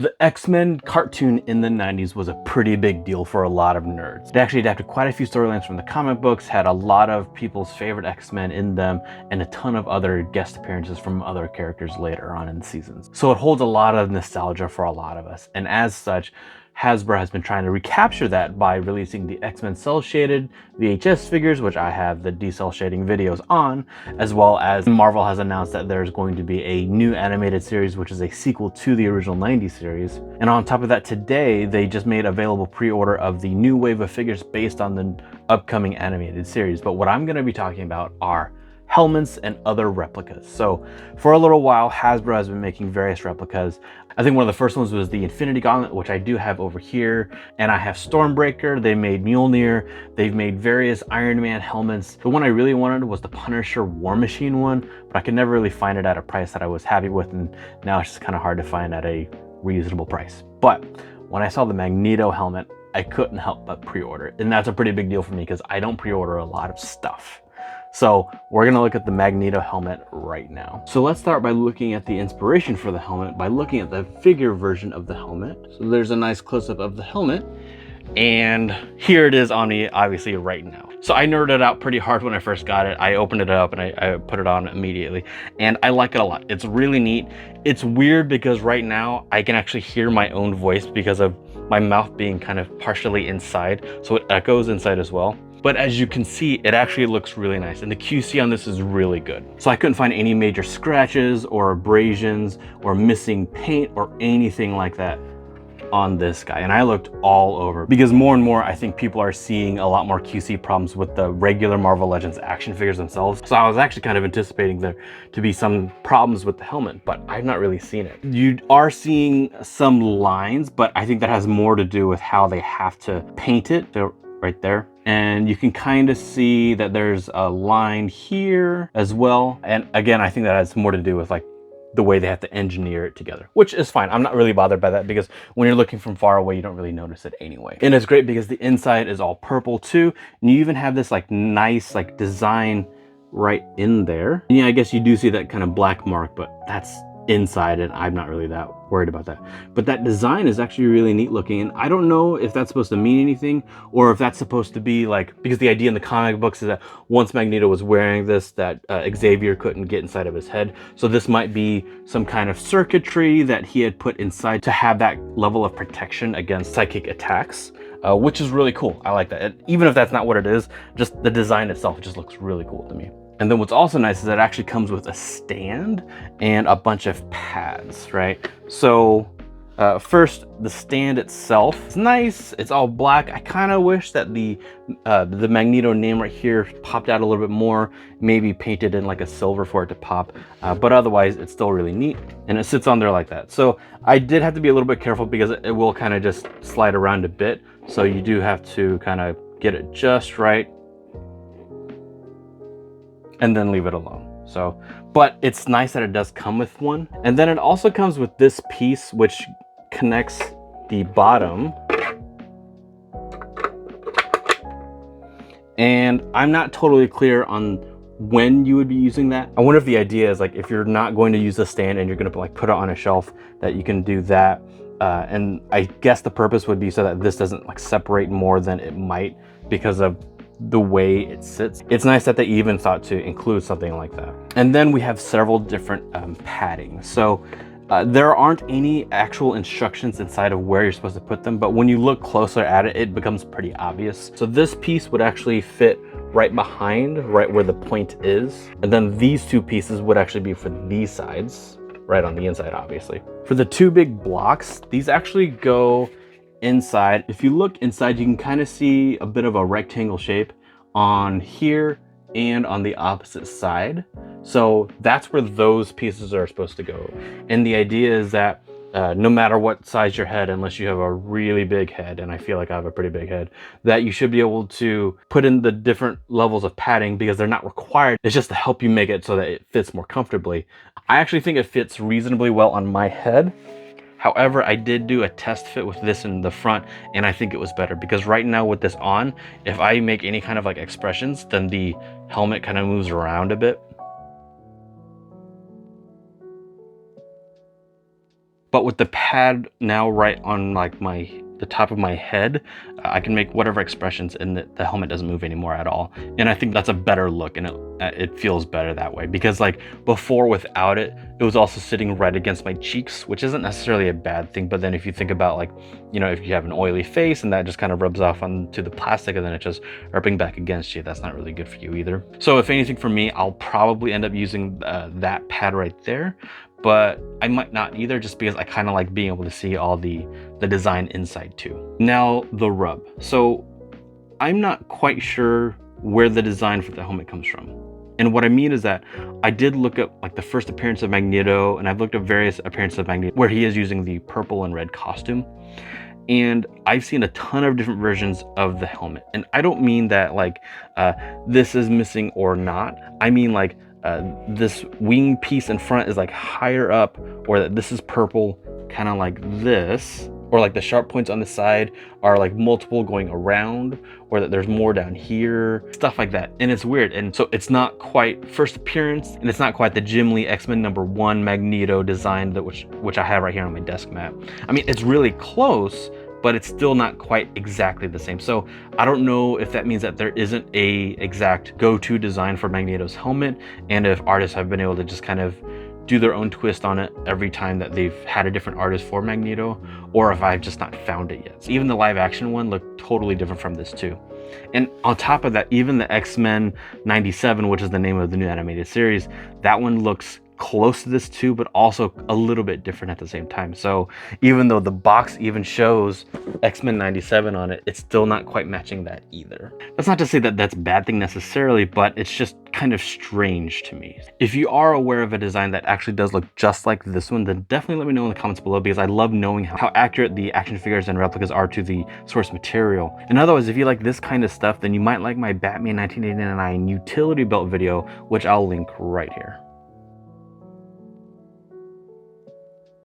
The X-Men cartoon in the 90s was a pretty big deal for a lot of nerds. It actually adapted quite a few storylines from the comic books, had a lot of people's favorite X-Men in them, and a ton of other guest appearances from other characters later on in the seasons. So it holds a lot of nostalgia for a lot of us, and as such, Hasbro has been trying to recapture that by releasing the X-Men cel-shaded VHS figures, which I have the decel shading videos on, as well as Marvel has announced that there's going to be a new animated series, which is a sequel to the original 90s series. And on top of that, today, they just made available pre-order of the new wave of figures based on the upcoming animated series. But what I'm gonna be talking about are helmets and other replicas. So for a little while, Hasbro has been making various replicas. I think one of the first ones was the Infinity Gauntlet, which I do have over here. And I have Stormbreaker, they made Mjolnir, they've made various Iron Man helmets. The one I really wanted was the Punisher War Machine one, but I could never really find it at a price that I was happy with, and now it's just kind of hard to find at a reasonable price. But when I saw the Magneto helmet, I couldn't help but pre-order it. And that's a pretty big deal for me because I don't pre-order a lot of stuff. So we're gonna look at the Magneto helmet right now. So let's start by looking at the inspiration for the helmet by looking at the figure version of the helmet. So there's a nice close-up of the helmet, and here it is on me, obviously, right now. So I nerded out pretty hard when I first got it. I opened it up and I put it on immediately, and I like it a lot. It's really neat. It's weird because right now I can actually hear my own voice because of my mouth being kind of partially inside, so it echoes inside as well. But as you can see, it actually looks really nice, and the QC on this is really good. So I couldn't find any major scratches or abrasions or missing paint or anything like that on this guy. And I looked all over because more and more I think people are seeing a lot more QC problems with the regular Marvel Legends action figures themselves. So I was actually kind of anticipating there to be some problems with the helmet, but I've not really seen it. You are seeing some lines, but I think that has more to do with how they have to paint it. So right there. And you can kind of see that there's a line here as well. And again, I think that has more to do with like the way they have to engineer it together, which is fine. I'm not really bothered by that because when you're looking from far away, you don't really notice it anyway. And it's great because the inside is all purple too. And you even have this like nice like design right in there. And yeah, I guess you do see that kind of black mark, but that's inside and I'm not really that worried about that. But that design is actually really neat looking, and I don't know if that's supposed to mean anything or if that's supposed to be like, because the idea in the comic books is that once Magneto was wearing this, that Xavier couldn't get inside of his head. So this might be some kind of circuitry that he had put inside to have that level of protection against psychic attacks, which is really cool. I like that. Even if that's not what it is, just the design itself just looks really cool to me. And then what's also nice is that it actually comes with a stand and a bunch of pads, right? So first, the stand itself is nice. It's all black. I kind of wish that the Magneto name right here popped out a little bit more, maybe painted in like a silver for it to pop. But otherwise, it's still really neat. And it sits on there like that. So I did have to be a little bit careful because it will kind of just slide around a bit. So you do have to kind of get it just right and then leave it alone. So, but it's nice that it does come with one. And then it also comes with this piece, which connects the bottom. And I'm not totally clear on when you would be using that. I wonder if the idea is like, if you're not going to use the stand and you're gonna like put it on a shelf, that you can do that. And I guess the purpose would be so that this doesn't like separate more than it might because of the way it sits. It's nice that they even thought to include something like that. And then we have several different padding. So there aren't any actual instructions inside of where you're supposed to put them, but when you look closer at it, it becomes pretty obvious. So this piece would actually fit right behind, right where the point is. And then these two pieces would actually be for these sides, right on the inside, obviously. For the two big blocks, these actually go inside. If you look inside, you can kind of see a bit of a rectangle shape on here and on the opposite side. So that's where those pieces are supposed to go. And the idea is that no matter what size your head, unless you have a really big head, and I feel like I have a pretty big head, that you should be able to put in the different levels of padding because they're not required. It's just to help you make it so that it fits more comfortably. I actually think it fits reasonably well on my head. However, I did do a test fit with this in the front, and I think it was better because right now with this on, if I make any kind of like expressions, then the helmet kind of moves around a bit. But with the pad now right on like the top of my head, I can make whatever expressions, and the helmet doesn't move anymore at all. And I think that's a better look, and it feels better that way, because like before without it, it was also sitting right against my cheeks, which isn't necessarily a bad thing. But then if you think about like, you know, if you have an oily face and that just kind of rubs off onto the plastic and then it just rubbing back against you, that's not really good for you either. So if anything, for me, I'll probably end up using that pad right there, but I might not either, just because I kind of like being able to see all the design inside too. Now the rub. So I'm not quite sure where the design for the helmet comes from. And what I mean is that I did look up like the first appearance of Magneto, and I've looked up various appearances of Magneto where he is using the purple and red costume. And I've seen a ton of different versions of the helmet. And I don't mean that like this is missing or not. I mean like this wing piece in front is like higher up, or that this is purple, kind of like this, or like the sharp points on the side are like multiple going around, or that there's more down here, stuff like that. And it's weird. And so it's not quite first appearance, and it's not quite the Jim Lee X-Men #1 Magneto design, that which I have right here on my desk mat. I mean, it's really close, but it's still not quite exactly the same. So I don't know if that means that there isn't a exact go-to design for Magneto's helmet, and if artists have been able to just kind of do their own twist on it every time that they've had a different artist for Magneto, or if I've just not found it yet. So even the live action one looked totally different from this too. And on top of that, even the X-Men 97, which is the name of the new animated series, that one looks close to this too, but also a little bit different at the same time. So even though the box even shows X-Men 97 on it, it's still not quite matching that either. That's not to say that that's a bad thing necessarily, but it's just kind of strange to me. If you are aware of a design that actually does look just like this one, then definitely let me know in the comments below, because I love knowing how accurate the action figures and replicas are to the source material. And otherwise, if you like this kind of stuff, then you might like my Batman 1989 utility belt video, which I'll link right here.